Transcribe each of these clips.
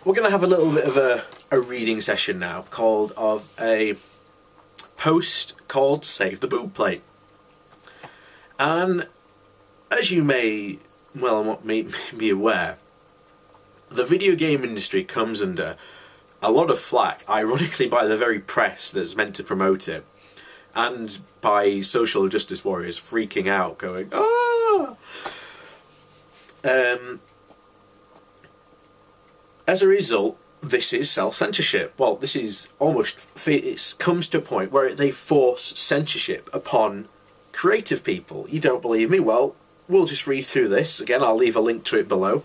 we're going to have a little bit of a reading session now, of a post called Save the Boob Plate. And as you may be aware, the video game industry comes under a lot of flack, ironically by the very press that's meant to promote it, and by social justice warriors freaking out, going, "Ah!" As a result, this is self-censorship. Well, this is it comes to a point where they force censorship upon creative people. You don't believe me? Well, we'll just read through this. Again, I'll leave a link to it below.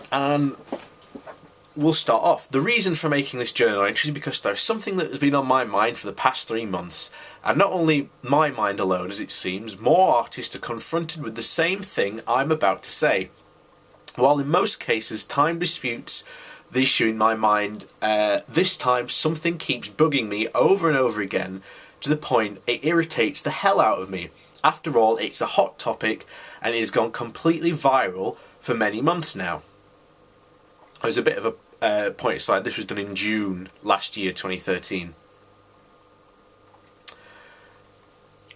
And we'll start off. The reason for making this journal entry is because there's something that has been on my mind for the past 3 months. And not only my mind alone, as it seems, more artists are confronted with the same thing I'm about to say. While in most cases time disputes the issue in my mind, this time something keeps bugging me over and over again to the point it irritates the hell out of me. After all, it's a hot topic and it has gone completely viral for many months now. There's a bit of a point aside, this was done in June last year, 2013.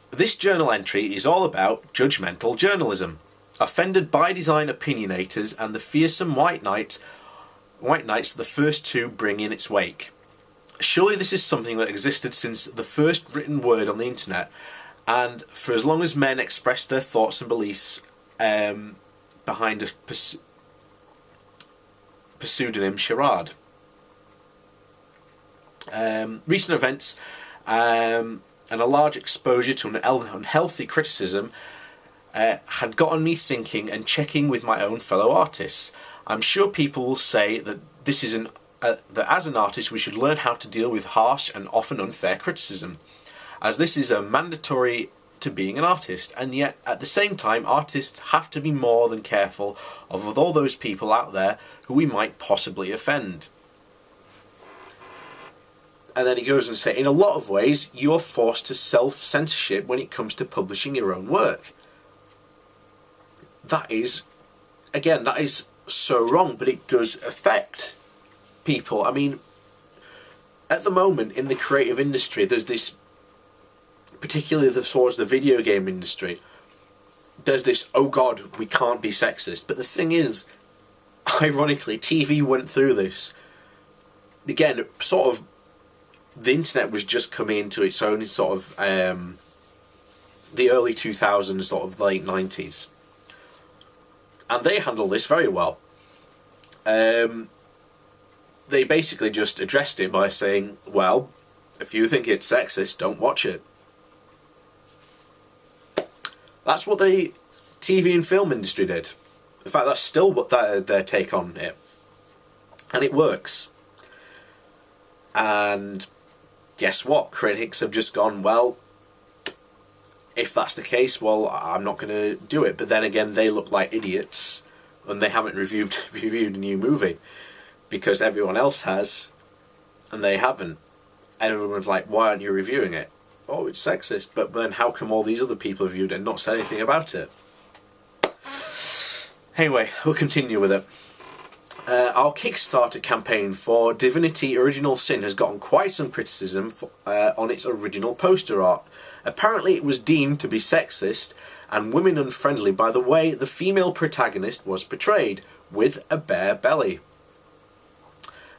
This journal entry is all about judgmental journalism, offended by design opinionators and the fearsome white knights the first two bring in its wake. Surely this is something that existed since the first written word on the internet, and for as long as men expressed their thoughts and beliefs behind a pseudonym charade. Recent events and a large exposure to an unhealthy criticism had gotten me thinking and checking with my own fellow artists. I'm sure people will say that that as an artist we should learn how to deal with harsh and often unfair criticism, as this is a mandatory to being an artist, and yet at the same time artists have to be more than careful of all those people out there who we might possibly offend. And then he goes on to say, in a lot of ways you are forced to self-censorship when it comes to publishing your own work. That is so wrong, but it does affect people. I mean, at the moment in the creative industry, there's this, particularly towards the video game industry, there's this, oh God, we can't be sexist. But the thing is, ironically, TV went through this. Again, sort of, the internet was just coming into its own in sort of the early 2000s, sort of late 90s. And they handled this very well. They basically just addressed it by saying, well, if you think it's sexist, don't watch it. That's what the TV and film industry did. In fact, that's still what their take on it. And it works. And guess what? Critics have just gone, well, if that's the case, well, I'm not going to do it. But then again, they look like idiots and they haven't reviewed a new movie because everyone else has and they haven't. And everyone's like, why aren't you reviewing it? Oh, it's sexist. But then how come all these other people have reviewed it and not said anything about it? Anyway, we'll continue with it. Our Kickstarter campaign for Divinity Original Sin has gotten quite some criticism on its original poster art. Apparently it was deemed to be sexist and women unfriendly by the way the female protagonist was portrayed, with a bare belly.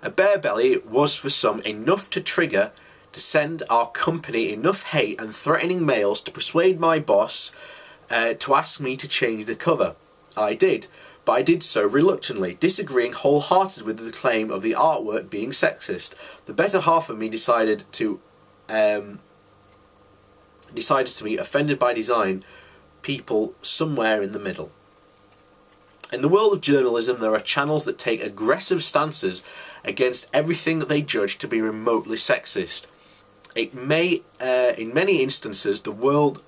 A bare belly was for some enough to trigger to send our company enough hate and threatening mails to persuade my boss to ask me to change the cover. I did, but I did so reluctantly, disagreeing wholeheartedly with the claim of the artwork being sexist. The better half of me decided to be offended by design, people somewhere in the middle. In the world of journalism, there are channels that take aggressive stances against everything that they judge to be remotely sexist. It may, in many instances, the word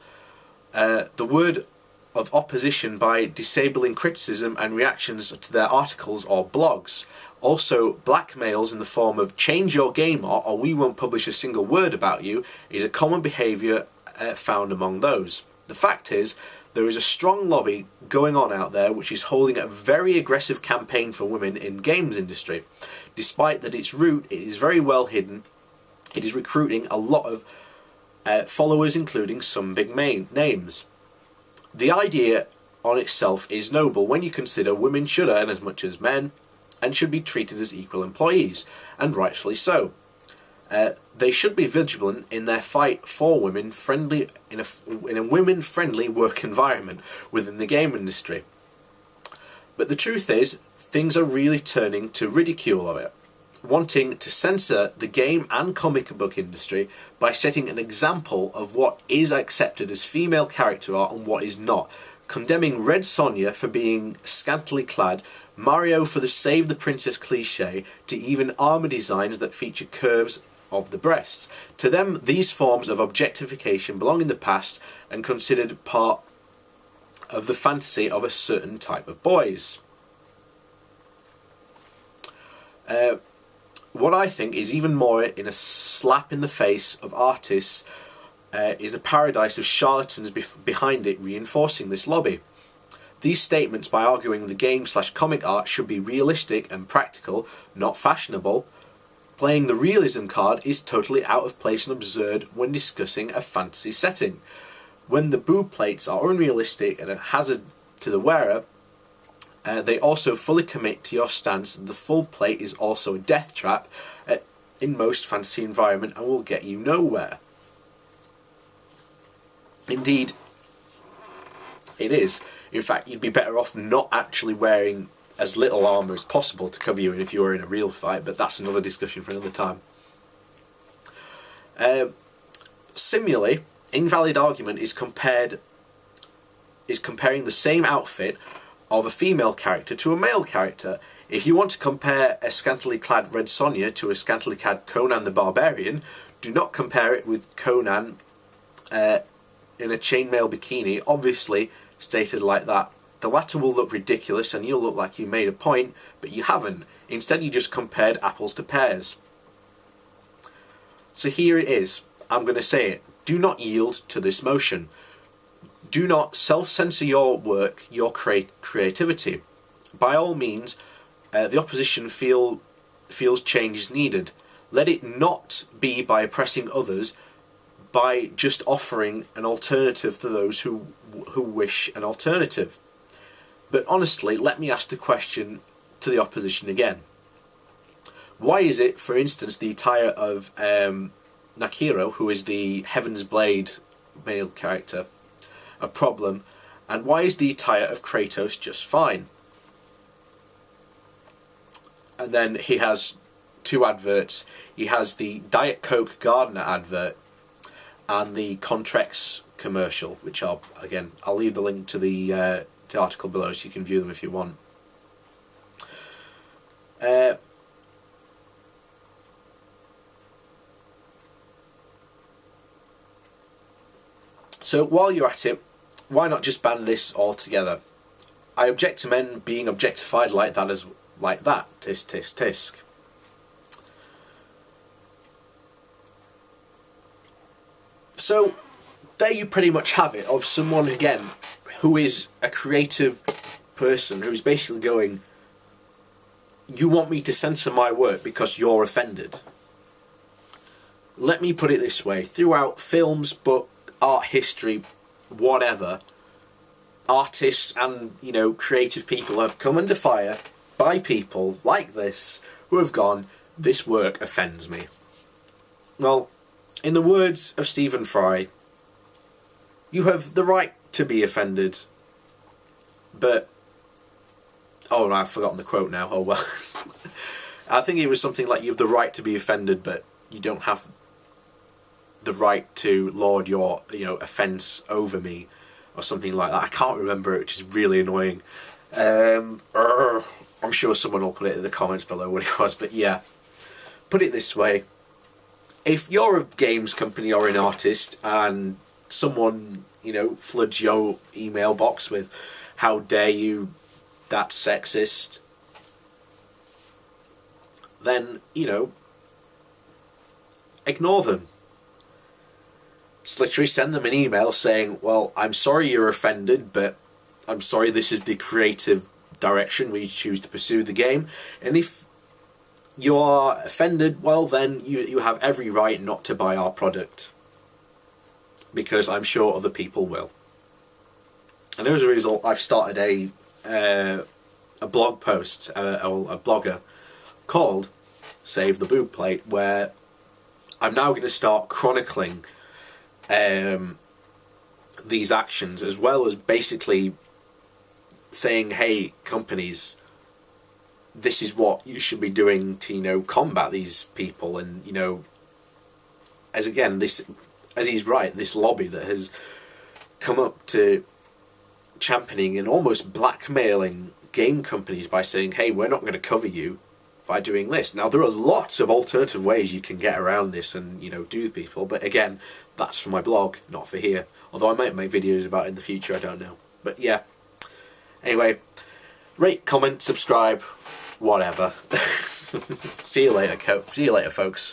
of opposition by disabling criticism and reactions to their articles or blogs. Also, blackmails in the form of change your game or we won't publish a single word about you is a common behaviour found among those. The fact is, There is a strong lobby going on out there which is holding a very aggressive campaign for women in games industry. Despite that its root it is very well hidden, it is recruiting a lot of followers, including some big names. The idea on itself is noble when you consider women should earn as much as men and should be treated as equal employees, and rightfully so. They should be vigilant in their fight for women friendly in a women-friendly work environment within the game industry. But the truth is, things are really turning to ridicule of it, wanting to censor the game and comic book industry by setting an example of what is accepted as female character art and what is not, condemning Red Sonja for being scantily clad, Mario for the save the princess cliche, to even armour designs that feature curves of the breasts. To them, these forms of objectification belong in the past and considered part of the fantasy of a certain type of boys. What I think is even more in a slap in the face of artists is the paradise of charlatans behind it reinforcing this lobby. These statements, by arguing the game/comic art should be realistic and practical, not fashionable, playing the realism card is totally out of place and absurd when discussing a fantasy setting. When the boob plates are unrealistic and a hazard to the wearer, they also fully commit to your stance that the full plate is also a death trap in most fantasy environment and will get you nowhere. Indeed, it is. In fact, you'd be better off not actually wearing as little armour as possible to cover you in if you were in a real fight, but that's another discussion for another time. Similarly, invalid argument is comparing the same outfit of a female character to a male character. If you want to compare a scantily clad Red Sonja to a scantily clad Conan the Barbarian, do not compare it with Conan in a chainmail bikini, obviously stated like that. The latter will look ridiculous and you'll look like you made a point, but you haven't. Instead you just compared apples to pears. So here it is. I'm going to say it. Do not yield to this motion. Do not self-censor your work, your creativity. By all means, the opposition feels change is needed. Let it not be by oppressing others, by just offering an alternative to those who wish an alternative. But honestly, let me ask the question to the opposition again. Why is it, for instance, the attire of Nakiro, who is the Heaven's Blade male character, a problem, and why is the attire of Kratos just fine? And then he has two adverts. He has the Diet Coke Gardener advert and the Contrex commercial, which I'll leave the link to the article below so you can view them if you want. So while you're at it, why not just ban this altogether? I object to men being objectified like that tisk tisk tisk. So there you pretty much have it, of someone again who is a creative person who's basically going, you want me to censor my work because you're offended. Let me put it this way, throughout films, book, art history, whatever, artists and, creative people have come under fire by people like this who have gone, this work offends me. Well, in the words of Stephen Fry, you have the right to be offended, but... oh, I've forgotten the quote now, oh well. I think it was something like, you have the right to be offended, but you don't have the right to lord your, offence over me, or something like that. I can't remember it, which is really annoying. I'm sure someone will put it in the comments below what it was, but yeah. Put it this way, if you're a games company or an artist and someone, floods your email box with, how dare you, that's sexist, then, ignore them. Just literally send them an email saying, well, I'm sorry you're offended, but I'm sorry this is the creative direction we choose to pursue the game. And if you are offended, well then you have every right not to buy our product. Because I'm sure other people will. And as a result, I've started a blog post, a blogger called Save the Boob Plate, where I'm now going to start chronicling these actions, as well as basically saying, hey, companies, this is what you should be doing to, you know, combat these people. And, you know, as he's right, this lobby that has come up to championing and almost blackmailing game companies by saying, hey, we're not going to cover you by doing this. Now, there are lots of alternative ways you can get around this and, you know, do people, but again, that's for my blog, not for here. Although I might make videos about it in the future, I don't know. But yeah. Anyway, rate, comment, subscribe, whatever. See you later, folks.